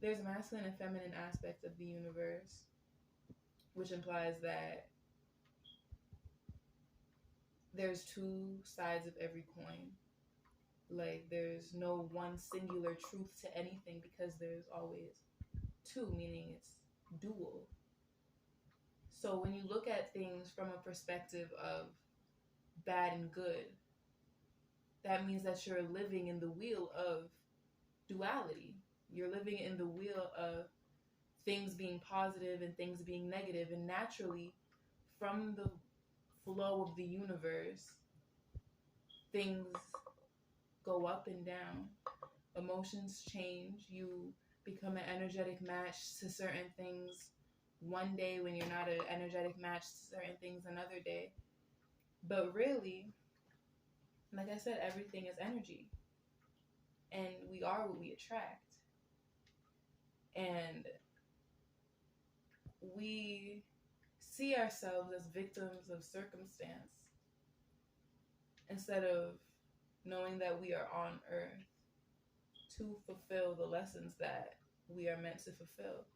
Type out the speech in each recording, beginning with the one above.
there's a masculine and feminine aspect of the universe, which implies that there's two sides of every coin. Like there's no one singular truth to anything because there's always two, meaning it's dual. So when you look at things from a perspective of bad and good, that means that you're living in the wheel of duality. You're living in the wheel of things being positive and things being negative, and naturally, from the flow of the universe, things go up and down. Emotions change. You become an energetic match to certain things one day when you're not an energetic match to certain things another day. But really, like I said, everything is energy, and we are what we attract. And we see ourselves as victims of circumstance instead of knowing that we are on earth to fulfill the lessons that we are meant to fulfill.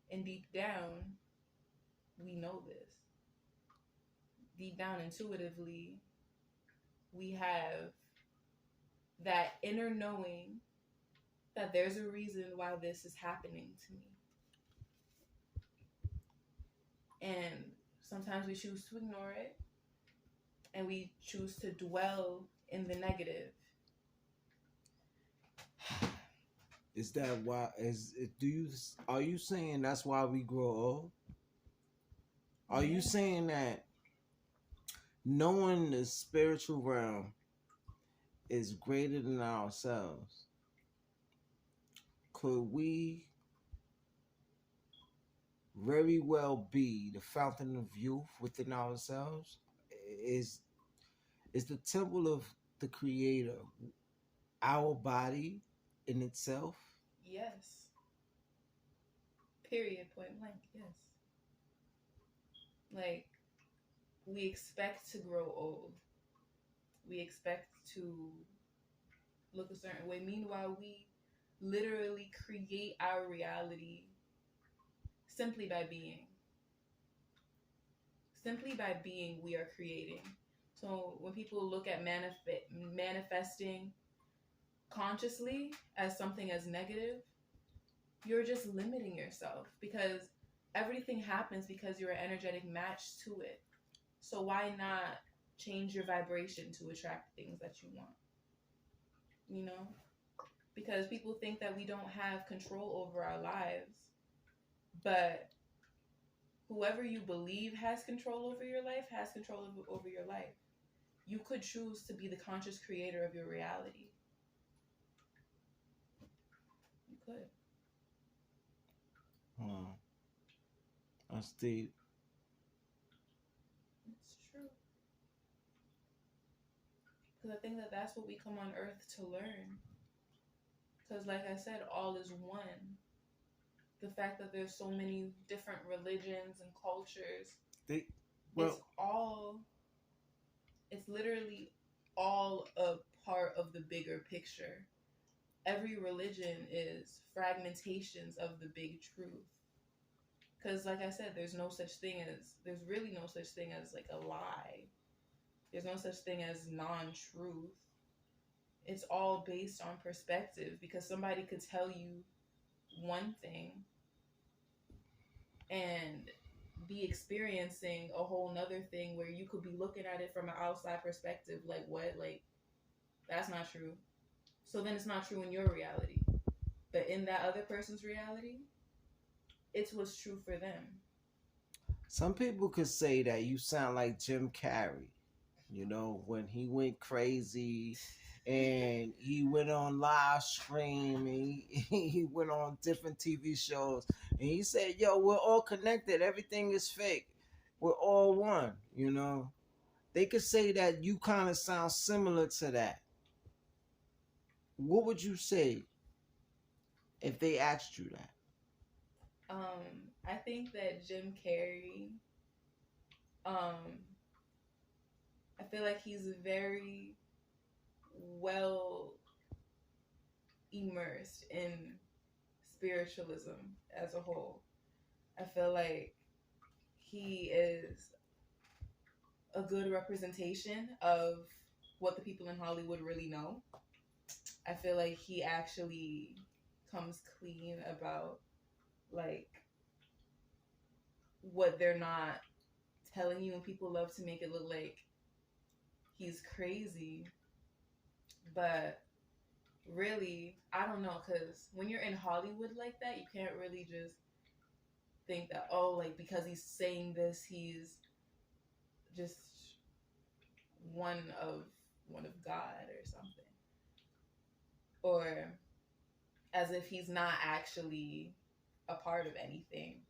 And deep down, we know this. Deep down, intuitively, we have that inner knowing that there's a reason why this is happening to me. And sometimes we choose to ignore it and we choose to dwell in the negative. Is that why? Are you saying that's why we grow old? Are you Yeah. saying that knowing the spiritual realm is greater than ourselves? Could we very well be the fountain of youth within ourselves? Is is the temple of the creator our body in itself? Yes. Period. Point blank. Yes. Like, we expect to grow old. We expect to look a certain way. Meanwhile, we literally create our reality simply by being. Simply by being, we are creating. So when people look at manifesting consciously as something as negative, you're just limiting yourself because everything happens because you're an energetic match to it. So why not change your vibration to attract things that you want? You know? Because people think that we don't have control over our lives, but whoever you believe has control over your life has control over your life. You could choose to be the conscious creator of your reality. You could. Hmm. That's deep. It's true. Because I think that that's what we come on earth to learn. Because, like I said, all is one. The fact that there's so many different religions and cultures, They, it's well, all, it's literally all a part of the bigger picture. Every religion is fragmentations of the big truth. Because, like I said, there's really no such thing as like a lie. There's no such thing as non truth. It's all based on perspective because somebody could tell you one thing and be experiencing a whole nother thing where you could be looking at it from an outside perspective like what, like that's not true. So then it's not true in your reality, but in that other person's reality it's what's true for them. some people could say that you sound like Jim Carrey. You know, when he went crazy and he went on live stream and he went on different TV shows and he said, "Yo, we're all connected. Everything is fake. We're all one." You know, they could say that you kind of sound similar to that. What would you say if they asked you that? I think that Jim Carrey, um I feel like he's very well immersed in spiritualism as a whole. I feel like he is a good representation of what the people in Hollywood really know. I feel like he actually comes clean about like what they're not telling you, and people love to make it look like he's crazy, but really, I don't know, because when you're in Hollywood like that, you can't really just think that, oh, like because he's saying this, he's just one of one of God or something, or as if he's not actually a part of anything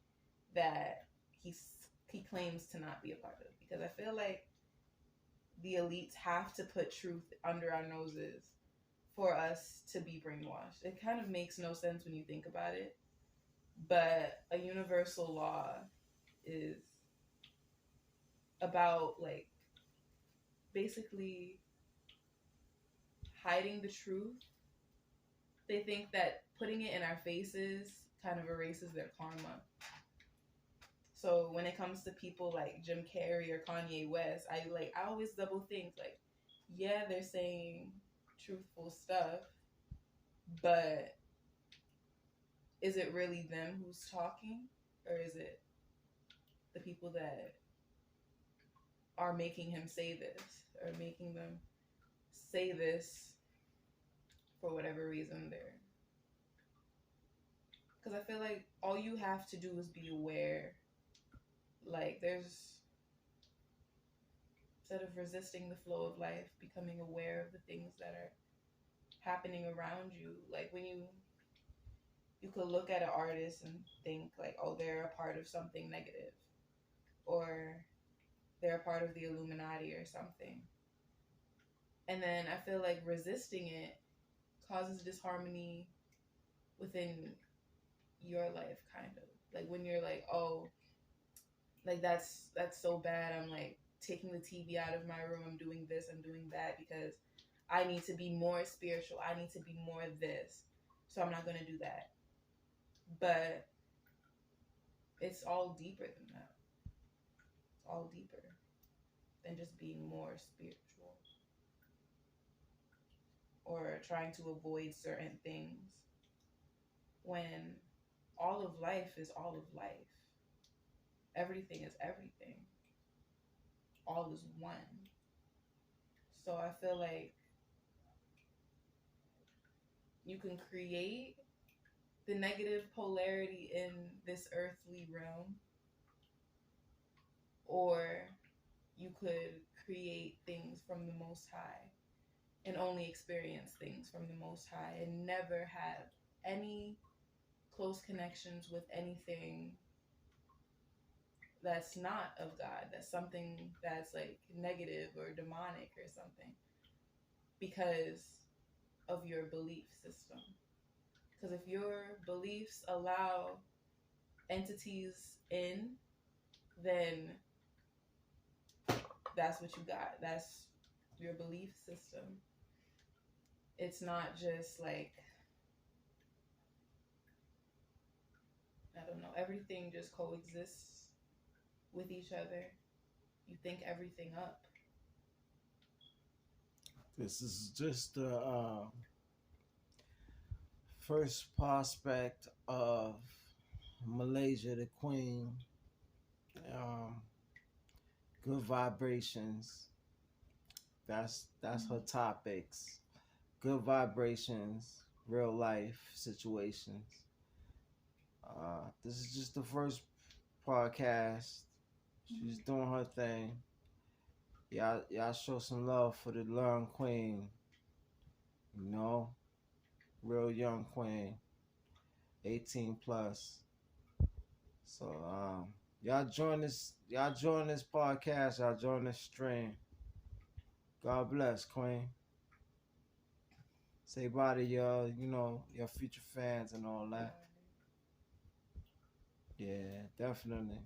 that he claims to not be a part of. Because I feel like the elites have to put truth under our noses for us to be brainwashed. It kind of makes no sense when you think about it, but a universal law is about like basically hiding the truth. They think that putting it in our faces kind of erases their karma. So when it comes to people like Jim Carrey or Kanye West, I always double think like, yeah, they're saying truthful stuff, but is it really them who's talking, or is it the people that are making him say this, or making them say this for whatever reason they're? Because I feel like all you have to do is be aware. Like there's, instead of resisting the flow of life, becoming aware of the things that are happening around you. Like when you could look at an artist and think like, oh, they're a part of something negative, or they're a part of the Illuminati or something. And then I feel like resisting it causes disharmony within your life, kind of. Like when you're like, oh, like that's so bad. I'm like taking the TV out of my room. I'm doing this. I'm doing that because I need to be more spiritual. I need to be more this. So I'm not going to do that. But it's all deeper than that. It's all deeper than just being more spiritual or trying to avoid certain things, when all of life is all of life. Everything is everything. All is one. So I feel like you can create the negative polarity in this earthly realm, or you could create things from the Most High and only experience things from the Most High and never have any close connections with anything that's not of God, that's something that's like negative or demonic or something, because of your belief system. Because if your beliefs allow entities in, then that's what you got. That's your belief system. It's not just like, I don't know, everything just coexists with each other. You think everything up. This is just the first prospect of Malaysia, the Queen. Good vibrations. That's her topics. Good vibrations, real life situations. This is just the first podcast. She's doing her thing. Y'all show some love for the young queen. You know, real young queen, 18 plus. So y'all join this. Y'all join this podcast. Y'all join this stream. God bless, Queen. Say bye to your, your future fans and all that. Yeah, definitely.